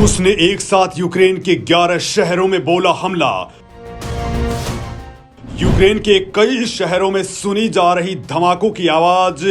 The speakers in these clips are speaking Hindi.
रूस ने एक साथ यूक्रेन के 11 शहरों में बोला हमला। यूक्रेन के कई शहरों में सुनी जा रही धमाकों की आवाज।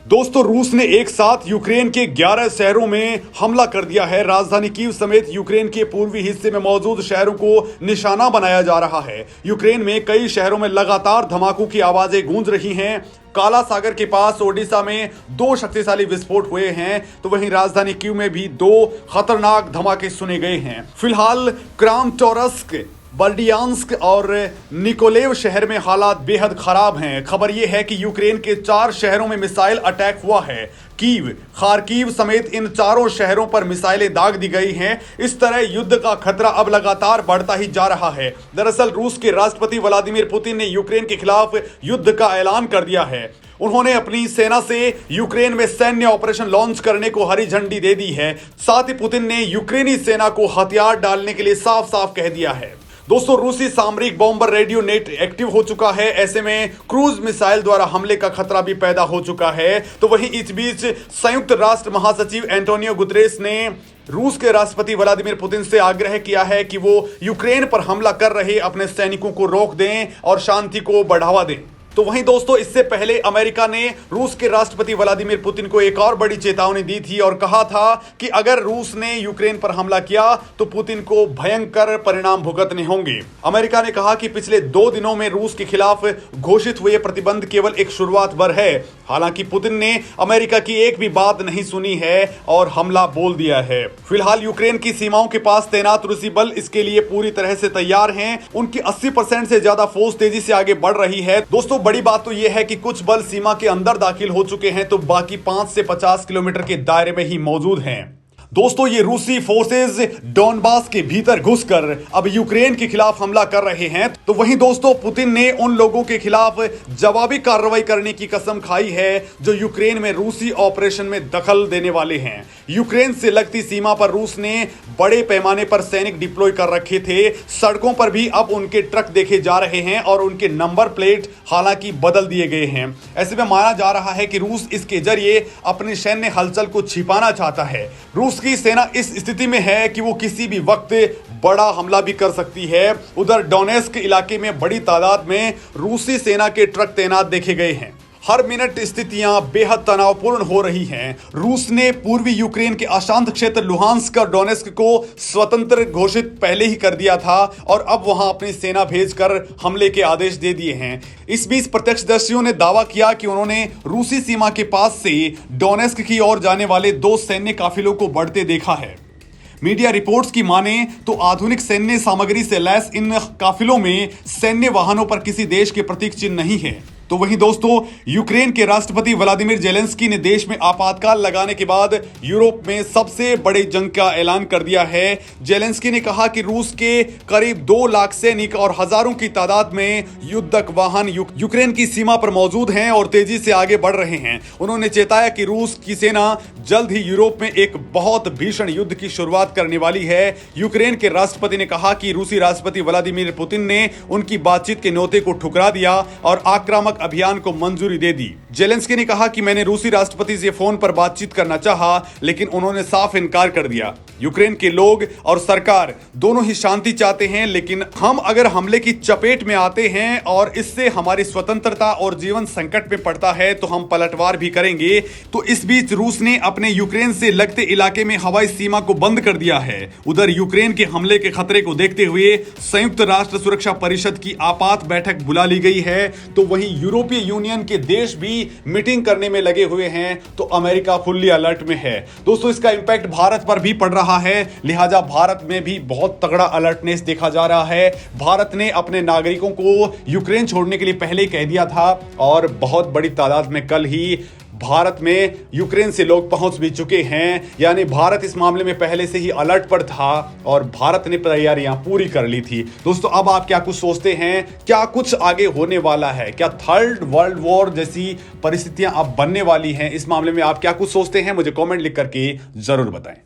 दोस्तों, रूस ने एक साथ यूक्रेन के 11 शहरों में हमला कर दिया है। राजधानी कीव समेत यूक्रेन के पूर्वी हिस्से में मौजूद शहरों को निशाना बनाया जा रहा है। यूक्रेन में कई शहरों में लगातार धमाकों की आवाजें गूंज रही हैं। काला सागर के पास ओडिशा में 2 शक्तिशाली विस्फोट हुए हैं, तो वहीं राजधानी कीव में भी 2 खतरनाक धमाके सुने गए हैं। फिलहाल क्रामाटोर्स्क, बर्डियांस्क और निकोलेव शहर में हालात बेहद खराब हैं। खबर यह है कि यूक्रेन के 4 शहरों में मिसाइल अटैक हुआ है। कीव, खार्किव समेत इन चारों शहरों पर मिसाइलें दाग दी गई हैं। इस तरह युद्ध का खतरा अब लगातार बढ़ता ही जा रहा है। दरअसल रूस के राष्ट्रपति व्लादिमीर पुतिन ने यूक्रेन के खिलाफ युद्ध का ऐलान कर दिया है। उन्होंने अपनी सेना से यूक्रेन में सैन्य ऑपरेशन लॉन्च करने को हरी झंडी दे दी है। साथ ही पुतिन ने यूक्रेनी सेना को हथियार डालने के लिए साफ साफ कह दिया है। दोस्तों, रूसी सामरिक बॉम्बर रेडियो नेट एक्टिव हो चुका है। ऐसे में क्रूज मिसाइल द्वारा हमले का खतरा भी पैदा हो चुका है। तो वहीं इस बीच संयुक्त राष्ट्र महासचिव एंटोनियो गुतेरेस ने रूस के राष्ट्रपति व्लादिमीर पुतिन से आग्रह किया है कि वो यूक्रेन पर हमला कर रहे अपने सैनिकों को रोक दें और शांति को बढ़ावा दें। तो वहीं दोस्तों, इससे पहले अमेरिका ने रूस के राष्ट्रपति व्लादिमीर पुतिन को एक और बड़ी चेतावनी दी थी और कहा था कि अगर रूस ने यूक्रेन पर हमला किया तो पुतिन को भयंकर परिणाम भुगतने होंगे। अमेरिका ने कहा कि पिछले 2 दिनों में रूस के खिलाफ घोषित हुए प्रतिबंध केवल एक शुरुआत भर है। हालांकि पुतिन ने अमेरिका की एक भी बात नहीं सुनी है और हमला बोल दिया है। फिलहाल यूक्रेन की सीमाओं के पास तैनात रूसी बल इसके लिए पूरी तरह से तैयार हैं। उनकी 80% से ज्यादा फौज तेजी से आगे बढ़ रही है। दोस्तों, बड़ी बात तो यह है कि कुछ बल सीमा के अंदर दाखिल हो चुके हैं, तो बाकी 5 से 50 किलोमीटर के दायरे में ही मौजूद हैं। दोस्तों, ये रूसी फोर्सेज डोनबास के भीतर घुसकर अब यूक्रेन के खिलाफ हमला कर रहे हैं। तो वहीं दोस्तों, पुतिन ने उन लोगों के खिलाफ जवाबी कार्रवाई करने की कसम खाई है जो यूक्रेन में रूसी ऑपरेशन में दखल देने वाले हैं। यूक्रेन से लगती सीमा पर रूस ने बड़े पैमाने पर सैनिक डिप्लॉय कर रखे थे। सड़कों पर भी अब उनके ट्रक देखे जा रहे हैं और उनके नंबर प्लेट हालांकि बदल दिए गए हैं। ऐसे में माना जा रहा है कि रूस इसके जरिए अपनी सैन्य हलचल को छिपाना चाहता है। रूस की सेना इस स्थिति में है कि वो किसी भी वक्त बड़ा हमला भी कर सकती है। उधर डोनेस्क इलाके में बड़ी तादाद में रूसी सेना के ट्रक तैनात देखे गए हैं। हर मिनट स्थितियां बेहद तनावपूर्ण हो रही हैं। रूस ने पूर्वी यूक्रेन के अशांत क्षेत्र लुहांस्क और डोनेस्क को स्वतंत्र घोषित पहले ही कर दिया था और अब वहां अपनी सेना भेजकर हमले के आदेश दे दिए हैं। इस बीच प्रत्यक्षदर्शियों ने दावा किया कि उन्होंने रूसी सीमा के पास से डोनेस्क की ओर जाने वाले 2 सैन्य काफिलों को बढ़ते देखा है। मीडिया रिपोर्ट्स की माने तो आधुनिक सैन्य सामग्री से लैस इन काफिलों में सैन्य वाहनों पर किसी देश के प्रतीक चिन्ह नहीं है। तो वहीं दोस्तों, यूक्रेन के राष्ट्रपति व्लादिमीर जेलेंस्की ने देश में आपातकाल लगाने के बाद यूरोप में सबसे बड़े जंग का ऐलान कर दिया है। जेलेंस्की ने कहा कि रूस के करीब 2 लाख सैनिक और हजारों की तादाद में युद्धक वाहन यूक्रेन की सीमा पर मौजूद हैं और तेजी से आगे बढ़ रहे हैं। उन्होंने चेताया कि रूस की सेना जल्द ही यूरोप में एक बहुत भीषण युद्ध की शुरुआत करने वाली है। यूक्रेन के राष्ट्रपति ने कहा कि रूसी राष्ट्रपति व्लादिमीर पुतिन ने उनकी बातचीत के न्योते को ठुकरा दिया और आक्रामक अभियान को मंजूरी दे दी। जेलेंस्की ने कहा कि मैंने रूसी राष्ट्रपति से फोन पर बातचीत करना चाहा, लेकिन उन्होंने साफ इनकार कर दिया। यूक्रेन के लोग और सरकार दोनों ही शांति चाहते हैं, लेकिन हम अगर हमले की चपेट में आते हैं और इससे हमारी स्वतंत्रता और जीवन संकट में पड़ता है तो हम पलटवार भी करेंगे। तो इस बीच रूस ने अपने यूक्रेन से लगते इलाके में हवाई सीमा को बंद कर दिया है। उधर यूक्रेन के हमले के खतरे को देखते हुए संयुक्त राष्ट्र सुरक्षा परिषद की आपात बैठक बुला ली गई है। तो वहीं यूरोपीय यूनियन के देश भी मीटिंग करने में लगे हुए हैं, तो अमेरिका फुल्ली अलर्ट में है। दोस्तों, इसका इंपैक्ट भारत पर भी पड़ रहा है, लिहाजा भारत में भी बहुत तगड़ा अलर्टनेस देखा जा रहा है। भारत ने अपने नागरिकों को यूक्रेन छोड़ने के लिए पहले ही कह दिया था और बहुत बड़ी तादाद में कल ही भारत में यूक्रेन से लोग पहुंच भी चुके हैं। यानी भारत इस मामले में पहले से ही अलर्ट पर था और भारत ने तैयारियां पूरी कर ली थी। दोस्तों, अब आप क्या कुछ सोचते हैं? क्या कुछ आगे होने वाला है? क्या 3rd वर्ल्ड वॉर जैसी परिस्थितियां अब बनने वाली हैं? इस मामले में आप क्या कुछ सोचते हैं? मुझे कमेंट लिख करके जरूर बताएं।